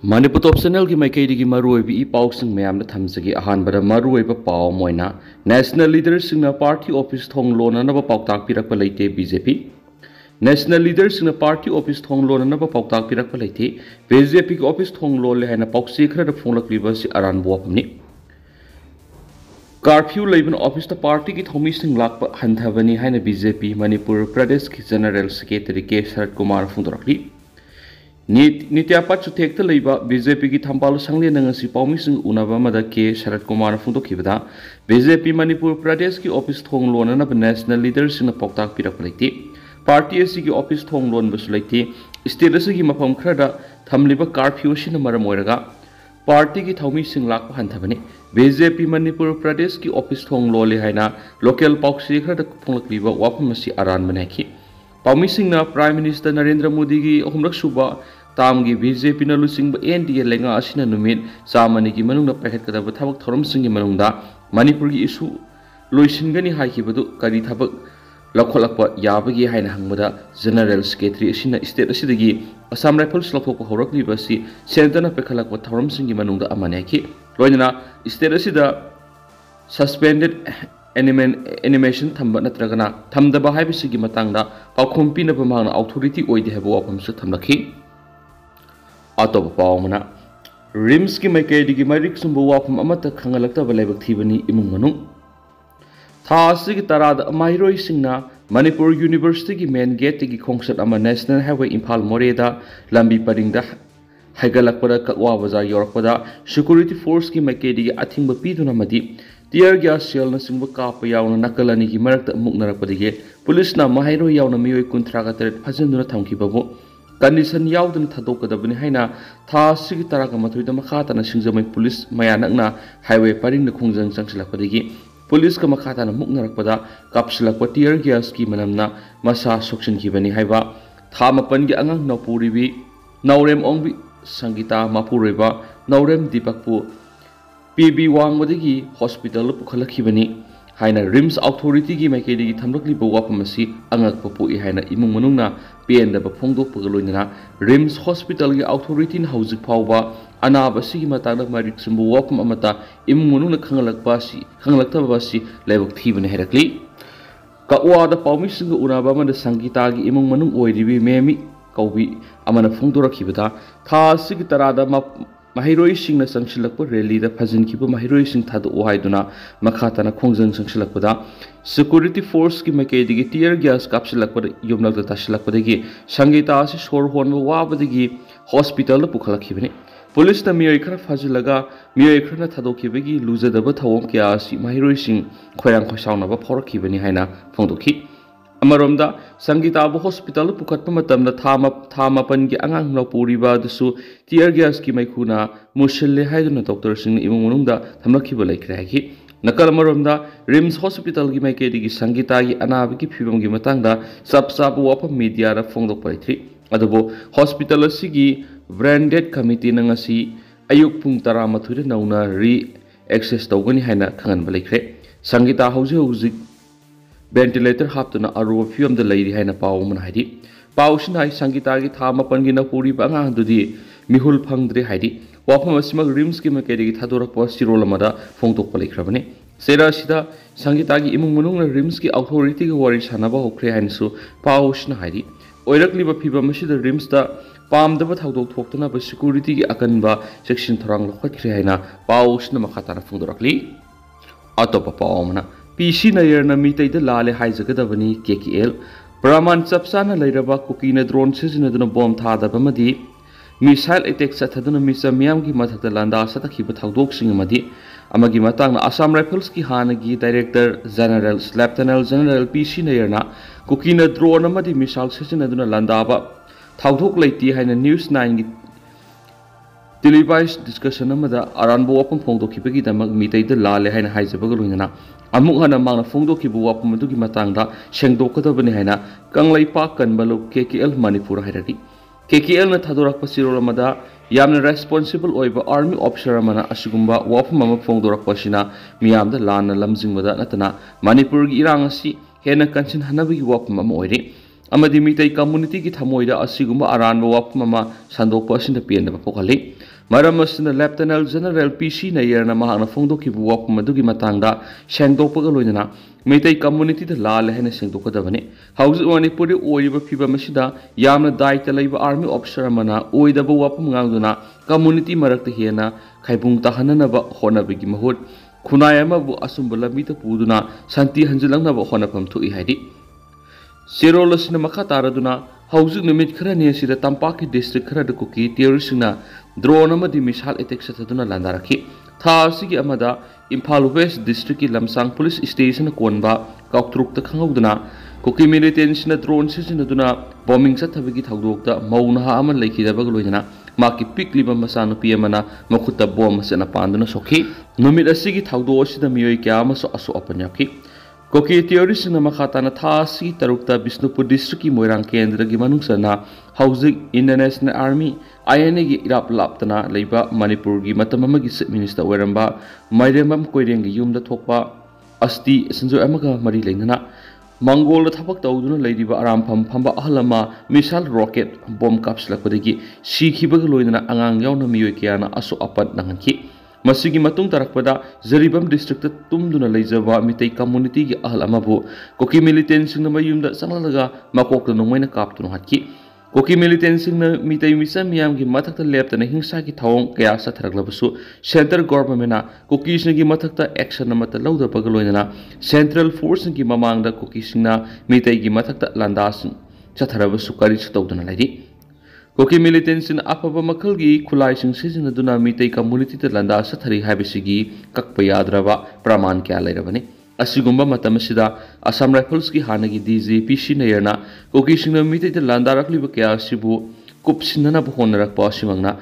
Manipur Top Channel की माइकैदगी मरुओइबी इपाउसिंग मयामना थमजगी अहानबदा मरुओइबा पाव मोइना नेशनल लीडर्सिंगना पार्टी ऑफिस थोंग लोननबा पाउताक पिरकपा लेते बीजेपी नेशनल लीडर्सिंगना पार्टी ऑफिस थोंग लोननबा पाउताक पिरकपा लेते बीजेपी की ऑफिस थोंग लोले हैना पाउसी खरदा फोंलकलिबसी अरानबोपमनी कर्फ्यू लेबन ऑफिस द पार्टी की थोमीसिंग लाकपा हंथबनी हैना बीजेपी मणिपुर प्रदेश की जनरल सेक्रेटरी के शरद कुमार फुंदरकली नित्यापात सुथेक्ता लेबा बीजेपी की थंपाल संगले नंगसी पाउमिसिंग उनाबा मदा के शरद कुमार फुंदोखिबदा बीजेपी मणिपुर प्रदेश की ऑफिस थोंग लोननब नेशनल लीडर्सिंग पाउताक पिरक लेते पार्टी एसी की ऑफिस थोंग लोन बसु लेते स्टेट की मफम खरदा थमलिबा कर्फ्यू सिन मरम ओइरगा पार्टी की थौमिसिंग लाकपा हंथबने बीजेपी मणिपुर प्रदेश की ऑफिस थोंग लोले हैना local पाउसी Khardah फोंलकलिबा वाफमसी Aran बनाखि पाउमिसिंगना prime minister Narendra Modi की अहुमरक सुबा तामगी बीजेपी न लुसिंग एनडीए लेंगा असिना नुमित चामनी की मनुंग पाइखतकदब थबक थौरमसिंग की मनुंगदा मणिपुर की इशू लोइसिनगनी हाइखिबदु करी थबक लखोलकपा याबगी हाइना हंगबदा जनरल सेक्रेटरी असिना स्टेट असिदगी असम राइफल्स लखोक हौरकलिबसी सेंटरना पाइखलकपा थौरमसिंग की मनुंगदा अमानेखि लोइना स्टेट असिदा सस्पेंडेड एनिमेशन थंब नत्रगना थमदबा हाइबसिगी मतंगदा पाखोम पिनबा मांगना अथॉरिटी ओइदे हेबो वाफमसु थमलखि अतोब पावमना रिम्स की माइकैदगी मरिक सुंबु वाफम अमत खंगलक्तबा लाइबक थीबनी इमुंग मनु थासी की तराद माहिरोई सिंगना मणिपुर यूनिवर्सिटी की मेन गेट की खोंसत अमा नेशनल हाईवे इम्फाल मोरेदा लंबी परिंगदा हाइगलकपदा ककवा बाजार योरकपदा सिक्योरिटी फोर्स की माइकैदगी अथिंग पीदुना मदि टियर गैस सेल सिंब काप यावना नकलनी की मरक्त मुकनरकपदगी पुलिसना माहिरोई यावना मियोय 38 फजनदुना थमखिबबो कंडीशन यावदन थादोकदबनि हैना थासिगी तरागा मथुइदा मखाताना सिंजमै पुलिस मयानकना हाईवे परिंग खुंजंग चंगसिलकपदगी पुलिस का मखाताना मुकनरकपदा कापसिलकपा टियर गैस की मनमना मसा सोक्सिनखिबनि हाइबा था मपन की अंगांग नपुरिबी नौरेम ओंबी संगीता मापुरेबा नौरेम दीपकपु पीबी वांगबदगी हॉस्पिटल पुखलखिबनि हाइना रिम्स अथॉरिटी की माइकैदगी थमलकलिबा वाफमसी अंगकपा पोइ हाइना इमुंग मनुंगना पेंदबा फोंदोकपगा लोइनना रिम्स हॉस्पिटल की अथॉरिटी न हौजिक फावबा अनाबसिगी मतांगदा मरिक सुंबु वाफम अमता इमुंग मनुंगना खंगलक्तबासी लाइबक थीबने हेरकली कवादा पाउमिसिंग उनाबा मन संगीतागी इमुंग मनुंग ओइरिबी मेमी कौबी अमना फोंदोरखिबदा थासिगी तरादा माहिरोई सिंगना संगसिलकपा रैली फजनखिबा माहिरोई सिंग थादो हाइदुना मखाताना खोंजंग संगसिलकपदा सिक्योरिटी फोर्स की माइकैदगी टियर गैस कापसिलकपदा युमलकदा तासिलकपदगी संगीता से सोर होनबा वाबदगी हॉस्पिटल पुखलखिबनि पुलिस ना मियोय खरा फाजिलगा मियोय खरना थादोखिबगी लुजदबा थवों क्यासी माहिरोई सिंग खोयांग खोसावनबा फरखिबनि हाइना फोंदोखि अमरोमदा संगीताबु हॉस्पिटल पुखत्पा मतमदा थामापन की अंगांग नपुरिबा दसु टियर गैस की मैखुना मुसल्ले हाइदुना डॉक्टर सिंग इमुंग मनुंगदा थमलखिबा लेखराखि नकल मरोमदा रिम्स हॉस्पिटल की माइकैदगी संगीता की अनाब की फिबम की मतंगदा सब वाफम मीडिया रा फोंदोकपैथ्री अदुबो हॉस्पिटल की ब्रांडेड कमिटी नंगसी अयुक पुंग 13 नौना री एक्सेस तौगनी हाइना खंगनबा लेखरे संगीता हौजिक वेंटिलेटर हापतुना अरुब फियमदा लैरि हाइना पाव मन हाइदि पावसिन हाइ संगीता की था मपन की नपुरी अंगांगदुदि मिहुल फंगद्रे हाइदि वाफम असिमक रिम्स की माइकैदगी थादोरकपा सिरोल अमदा फोंदोकपा लेखरबने सेरासिदा संगीता की इमुंग मनुंगना रिम्स की अथॉरिटी की वारी सानबा होख्रे हाइनसु पावसिन हाइदि ओइरकलिबा फिबम असिदा रिम्सदा पामदबा थादोक थोक्तना सिक्योरिटी की अकनबा सेक्शन थोरांग लखत्रे हाइना पावसिन मखाताना फोंदोरकली अतोपा पावमना पीसी नयरना मीतैद लाले हाइजगदबनी केकेएल प्रमाण चपचाना लैरबा कुकीना ड्रोन सिजनदुना बॉम्ब थादबमदी मिसाइल अटैक चथदुना मिसा मियाम की मथकदा लांदा सतखिबा थादोकसिंग मदी अमगी मतांगना असम राइफल्स की हानगी director general lieutenant general PC नयरना कुकीना ड्रोन अमदी मिसाइल सिजनदुना लांदाबा थादोक लैति हाइना न्यूज 9 की टेलीवाइज डिस्कशन अमदा अरानबो वाफम फोंदोखिबगी दमक मीतैद लाले हाइना हाइजबगा लोइनना अमुक हना मांगना फोंदोखिबु वाफम अदुगी मतंगदा सेंगदोकदबनि हाइना कंगलैपा कनबलो केकेएल मणिपुर हाइरगी केकेएल न थादोरकपा सिरोल अमदा यामना रेस्पोंसिबल ओइबा आर्मी ऑफिसर अमना असिगुंबा वाफम अमा फोंदोरकपासिना मियामदा लाना लमजिंगबदा नतना मणिपुर की इरांग असि हेना कंसिन हनबगी वाफम अमा ओइरि amadi mitai community ki thamoida asigumba aranba wafum ama sandokpa asinda pianaba pokhali maram asina Lieutenant General PC Nayerna mahana phongdokhibu wafum adugi matangda sengdokpaga loinana mitai community da lal hena sengdokadabani hauju manipuri oiba phiba masida yamna daita leiba army officer amana oidaba wafum ngangduna community marakta hena khaibung tahananaba honabigi mahut khunai amabu asumba lamita puduna santi hanjilangnaba honapam thoi haidi cherol asina makha taraduna hauju numit khara ne sida tampaki district khara da kuki terroristina drone amadi missile attack sathaduna landarakhi tha asigi amada Imphal West district ki lamsang police station konba kauktruk ta khanguduna kuki militants na drone sisinaduna bombing sathabigi thawdokta mauna ha aman lekhidabag loinana maki pikliba masanu piyamana makhutta bom sena panduna sokhi numit asigi thawdo asida miyoi kya amaso aso apanyakhi koki theories na makhatana tha si tarukta Bisnupur district ki Moirang Kendra gi manungsana Housing International Army INA gi irap laptana leiba Manipur gi matamama gi minister oiramba Mairemam Koireng gi yumda thokpa asti sanjoy amaga mari leinana Mongol da thabak tawduna leidiba aram phamba ahlama missile rocket bomb kapslakpadagi sikhibaga loinana angang yauna miyoi kyana aso apat nanganki masigi matung tarakpada Zaribam district tumduna leijaba mitai community gi ahl amabu koki militants na mayumda sanalaga makokta nongmaina kaptunu hatki koki militants na mitai misam yam gi mathakta leptana hingsa gi thawong kaya satharaglabasu center government na koki singi mathakta action amata lauda pagaloina central force gi mamangda koki singna mitai gi mathakta landas chatharabasu kari chawduna laidi koki militants in apaba makalgi khulai sing sizinaduna mitai community ta landa sathari habisigi kakpa yadraba praman kya lairabani asigumba matamasida Assam Riffles ki hanagi DG PC Nayerna koki singna mitai ta landa rakliba kya sibu kupsinana bhonarak pasimangna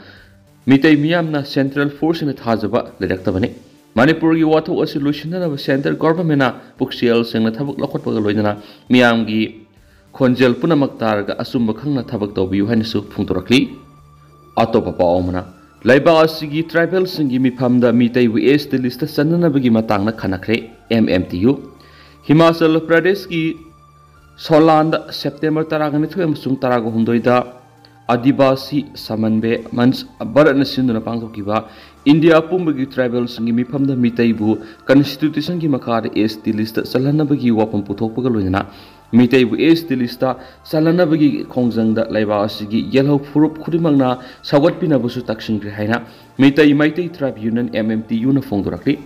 mitai miyamna central force in thajaba leraktabani Manipur gi watho solution na center government na puksial singna thabak lakhotpaga loinana miyamgi Konjel punamak targa asumba khangna thabak tawbiu hainasu phungtorakli atopa paomana laiba asigi tribal singi miphamda mitai west list sanana bagi matangna khanakre MMTU Himachal Pradesh ki Soland September taragani thu amsung tarago hundoida Adibasi Samanbe Mans Baratna Sinduna pangthokiba India pumbagi tribal singi miphamda mitai bu constitution ki makar ST list salana bagi wapam puthokpaga loina mitai bu ST list salana bagi khongjangda laiba asigi yellow furup khudimangna sagat pinabusu taksingri haina mitai maitai tribe union MMTU na phongdorakli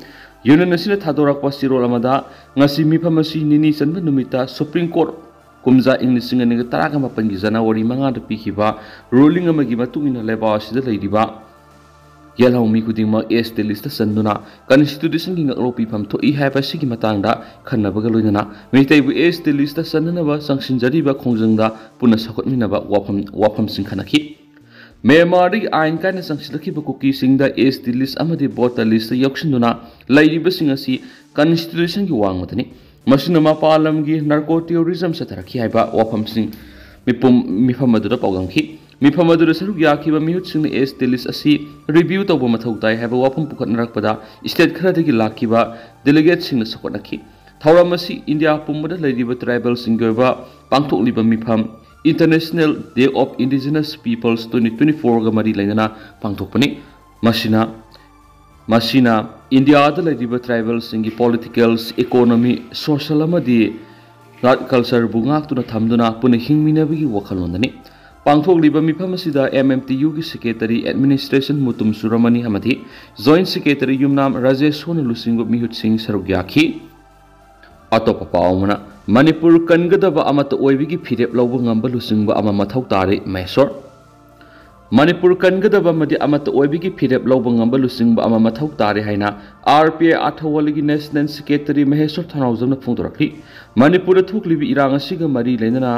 union asina thadorakpa cherol amada ngasi miphamasi nini chanba numita Supreme Court kumza English ngi taraga mapan gi January manga da pikhiba ruling amagi matungina laiba asida leidiba yellow mi kudingma ST list sanduna constitution gi ngaklo pifam thoi haiba sigi matangda khannabaga loinana mitai bu ST list sananaba sangsinjariba khongjangda puna sakotminaba wafam singkhanaki Myanmar ain kana sangsilakhiba kuki singda ST list amadi voter list yaksinduna laidiba singasi constitution gi wangmatani masina mapalam gi narco terrorism satharakhi haiba wafam sing mifam adura pawgangki Miphamadura saruk yakiba mihut sing ST list asi review tawba mathau tai haiba wafam pukhatnarakpada state kharadagi lakiba delegate sing sakotnaki thauramasi India pumbada laidiba tribal singoba pangthokliba mifam International Day of Indigenous Peoples 2024 ga mari lainana pangthokpani masina India da laidiba tribal singi political economy social amadi culture bungak tuna thamduna puna hingminabagi wakhalondani Pangthokliba miphamasida MMTU ki secretary administration mutum suramani hamadi joint secretary yumnam Rajesh Sonalusingo mihut sing sarugyakhi atopa paumana Manipur kangadaba amata oibigi phirep lawba ngamba lusingba ama mathau tare Mysore Manipur kangadaba madi amata oibigi phirep lawba ngamba lusingba ama mathau tare haina RPA athawaligi national secretary Maheshwar Thanaujamna phungtorakhi Manipur thuklibi irang asiga mari leinana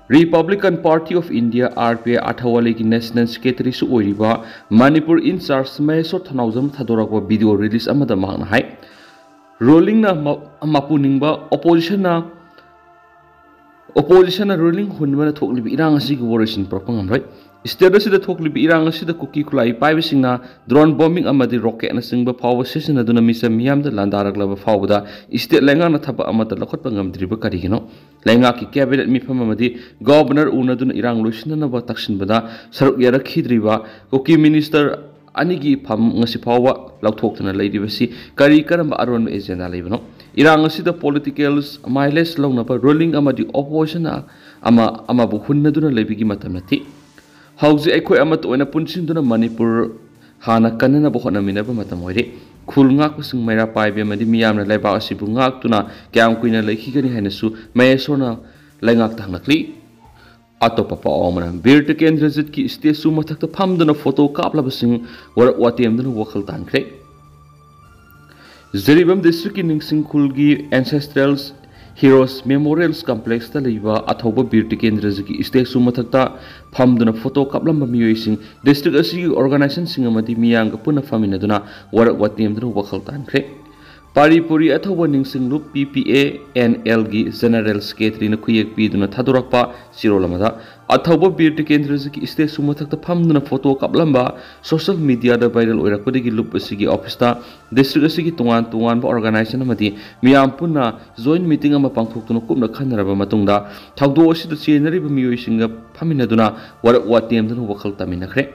Republican Party of India RPA athawaligi national secretary su oiriba Manipur in charge Maheshwar Thanaujam thadorakwa video release amada mahna hai rolling na mapuningba opposition na ruling hunbana thoklibi irang asigi warisin propangamrai State asida thoklibi irang asida kuki khulai paibisingna drone bombing amadi rocket na singba phawa session aduna misa miyam da landaraglaba phawda state lenga na thaba amata lakhotpa ngamdriba karigino lenga ki cabinet mifam amadi governor unaduna irang loisina na ba taksinbada saruk yara khidriba kuki minister anigi pham ngasi phawa lauthoktana leidibasi kari karamba aron agenda leibano irang asida politicals mileage launaba ruling amadi opposition ama bu hunnaduna leibigi matamati hauji aikoi amat oina punsinduna manipur hana kanana bo honamina ba matam oire khulnga kusing maira paibe madi miyamna laiba asibu ngak tuna kyam kuina lekhigani hainasu mayesona laingak tangakli atopa pa omana birte kendrazit ki stesu mathakta phamduna photo kapla basing war watemduna wakhal tankre Zeribam district ki ningsing khulgi ancestrals Heroes Memorials Complex ta leiba athoba birti kendra ki state sumathakta phamduna photo kaplamba miyoising district asi organization singamati miyang puna faminaduna warak watemduna wakhal tankre Paripuri athoba ningsing lu PPA NL gi General Secretary na khuyek piduna thadorakpa sirolamada athoba birti kendra ki state sumathakta phamduna photo kaplamba social media da viral oirakpadi gi lup asi gi office ta district asi gi tungan ba organization amati miyam puna joint meeting ama pangthoktuno kupna khanaraba matungda thawdo asida chenariba miyoisinga phaminaduna warak watemduna wakhal taminakre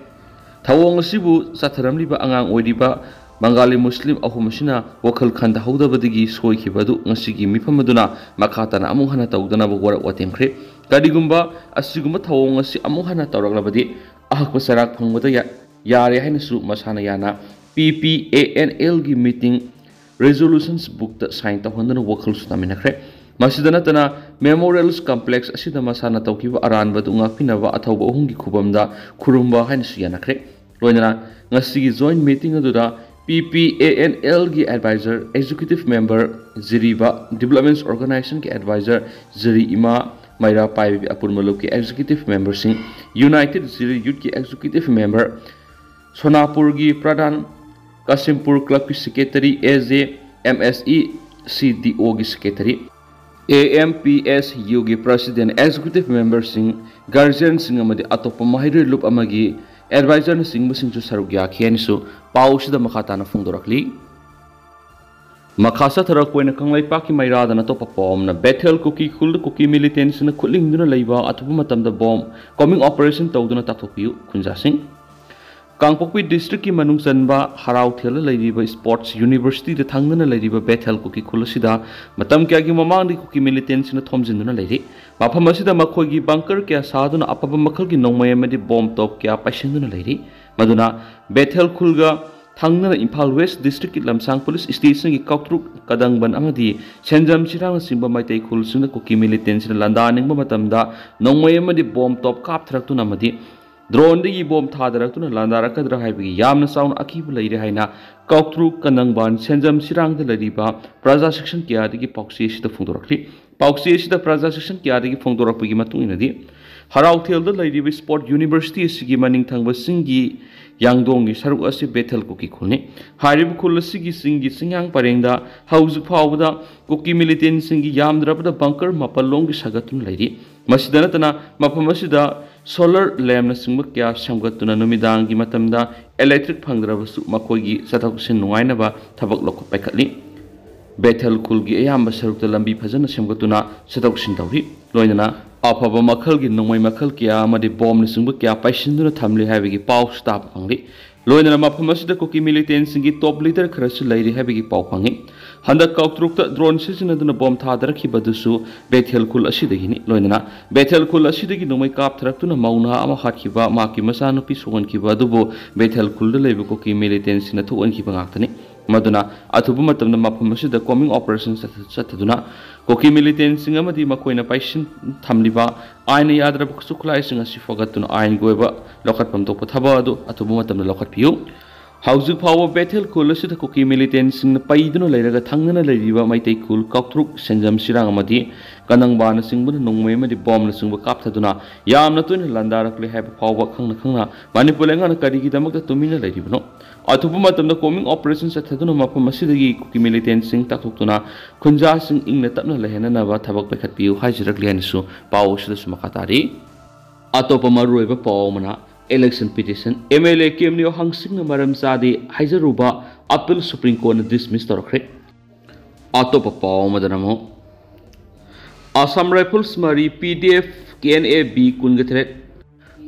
thawong asibu satharamliba angang oiriba Bengali Muslim ahumasina wakhal khanda haudabadigi soikibadu ngasigi mifamaduna makhatana amung hana tawdana warak watemkhre kadigumba asigumba thawong asi amung hana tawraklabadi ahakpa sarak phangbada yare hainasu masana yana PPANL gi meeting resolutions book ta sign tawhandana wakhal sutaminakre masidana tana memorials complex asida masana tawkiba aranbadu ngapinaba athawba ohungi khubamda khurumba hainasu yanakre loinana ngasigi joint meeting aduda PPANL ki advisor executive member Ziriba Development Organization ki advisor Ziri Ima Maira Pai Apurmaluk ki executive member sing United Ziri Youth ki executive member Sonapur ki Pradhan Kasimpur Club ki secretary AJ MSE CDO ki secretary AMPSU ki president executive member sing guardian sing amadi atopa mahire loop amagi advisor na sing basingsu sarugya khianisu pausida makhatana phungdorakli makhasa tharak poina kanglai paki mairada na topa pom na Bethel cookie khul cookie militants na khuling duna leiba atupa matamda bomb coming operation tawduna tathopiu khunjasing Kangpokpi district ki manung sanba harau thela leiriba sports university de thangnana leiriba Bethel cookie khulasida matam kya gi mamang di cookie militants na thomjinduna leiri mafam asida makhoi gi bunker kya saduna apaba makhal gi nongmay amadi bomb top kya paisinduna leiri maduna Bethel khulga thangna Imphal West district ki lamsang police station ki kautruk kadangban amadi senjam chirang simba maitai khul suna cookie militants na landa ningba matamda nongmay amadi bomb top kap thraktuna amadi drone de bomb thadarakuna landarakadra haibigi yamna sound akibu leire haina kautru kanangban senjam sirang de lariba praja section kya de pauksi sida phungdorakli pauksi sida praja section kya de phungdorakpagi matung inadi harau thel de lariba sport university sigi maning thangba singi yangdong gi saruk asi Bethel cookie khulni harib khulasi gi singi singyang parengda hauzu phawda cookie militant singi yamdrabda bunker mapalong gi sagatun leiri masidana tana mapamasida solar lamp na singba kya samgatuna numidang gi matamda electric phangdrabasu makoigi sathaksin nuaina ba thabak lokko paikhatli Bethel khul gi ayamba sarukta lambi phajana samgatuna sathaksin tawri loinana afaba makhal gi nongmai makhal kya amadi bomb na singba kya paisinduna thamli haibigi paw stap phangli loinana mapamasida cookie militant singi top leader kharasu leiri haibigi paw phangi handa kautrukta drone sisinaduna bomb thadarakhi badusu Bethel khul asidagini loinana Bethel khul asidagi nomai kap tharaktuna mauna ama hatkiba maki masanu pi sogon kiba adubo Bethel khul de leibu cookie militant sina thuan kiba ngaktani maduna athubu matamna mapamasida coming operations sataduna cookie militant singa madi makoina paisin thamliba aina yadra suklai singa sifagatuna ain goiba lokatpam to pathaba adu athubu matamna lokatpiu hauzu phawa Bethel khul asida cookie militant singna paiduna leiraga thangnana leiriba maitai khul kautruk senjam sirang amadi kanangbana singbuna nongmai amadi bomb na singba kapthaduna yamna toina landarakle haiba phawa khangna manipulenga na karigi damakta tumina leiribano athubu matamda coming operations athaduna mafam asidagi cookie militant sing takthokuna khunja sing ingna tapna lehenana ba thabak pakhatpiu haijirakli hanisu paw sida sumakatari atopa maruiba pawmana election petition MLA Kemnio Hangsing Maram Sadi Haizaruba appeal Supreme Court dismiss Torokre Atopapa Madanamo Assam Riffles Mari PDF KNA-B Kungatret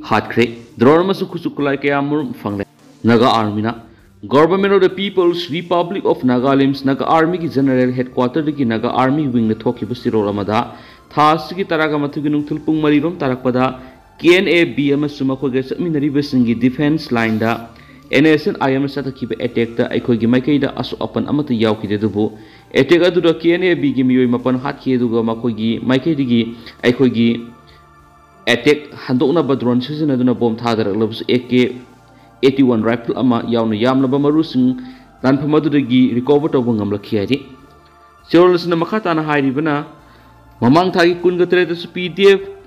hatkhre Dronamasukusukulai Kayamur Fangle Naga Armina Government of the People's Republic of Nagalim's Naga Army General Headquarters the Naga Army Wing the Toki Busiro Ramada Tasiki Taragamatugin Tulpung Marirum Tarakpada KNA-B Amasumakogas Minaribasingi defense line da NSN IM Sataki attack the Aikogi Makeda Asu upon Amata Yauki de Dubu attack to the KNA-B Gimi Mapan Hatki Duga Makogi Makedigi Aikogi attack Handona Badron season Aduna bomb Tadar loves AK-81 rifle Ama Yauna Yamlaba Marusin Lanpamadagi recovered of Wangam Lakiadi. Cherol Namakatana Hairivana Mamang Tagi Kungatretas PDF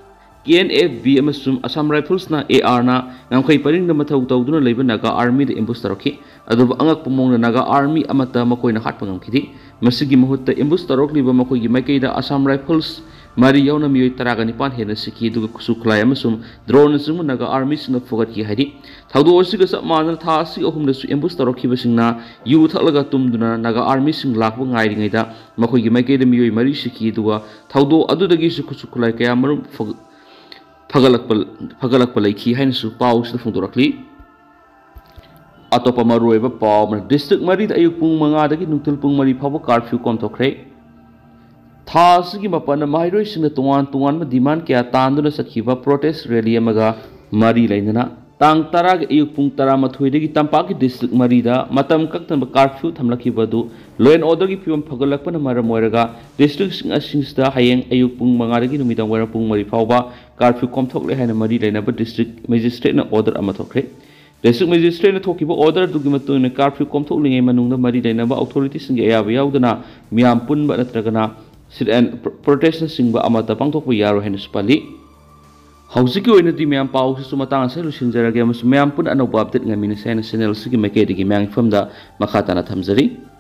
KNA-B Assam Riffles na AR na ngangkay pa rin na matawag na labor Naga Army de imbus taroki adob angak pumong na Naga Army amata makoy na hatpangam kiti masigi mahutta imbus tarok liba makoy gimay kay da Assam Riffles mariyaw na miyoy taraga ni panhe na siki duga kusuklay amasum drone na Naga Army sina fogat ki hadi tawdo osiga sa manal thasi ohum na su imbus taroki basing na yu thalaga tumduna Naga Army sing lakbo ngay ngay da makoy gimay kay da miyoy mari siki duga tawdo adudagi su kusuklay kaya marum Pagalak Palaki Hines Paus the Fundurakli Atopa Marueva Palm District Marid Ayuk-Pung Mangadagi Nutulpung Mari Pabo curfew Contocre Tasiki Mapana Mairos in the Tuan demand Kia Tanduna Sakiva protest rally Amaga Mari Lainana Tang Tarag Ayuk-Pung Taramathuidagi Tampaki District Marida Matam Kaktan curfew Tamlaki Badu Law and Order Gipium Pagalakpan Maramoraga District Singsta Hayang Ayuk-Pung Mangadagi Numitang Warapung Mari Pauba curfew Comtokle Hana Mari Lainaba District Magistrate order Amatokre District Magistrate Tokiba order to Gimatu in a curfew Comtokling Manunga Mari Lainaba authorities in the Ayaudana Miam Punba Natragana sit and protection Singba Amata Pangtoku Yaro Henus Pali Hausiki in the Miam Pau Sumatang Solution Zeragamus Miam Pun and Obab that Gamin Sentinel Sigi Makedi Mang from the Makatana Tamzari.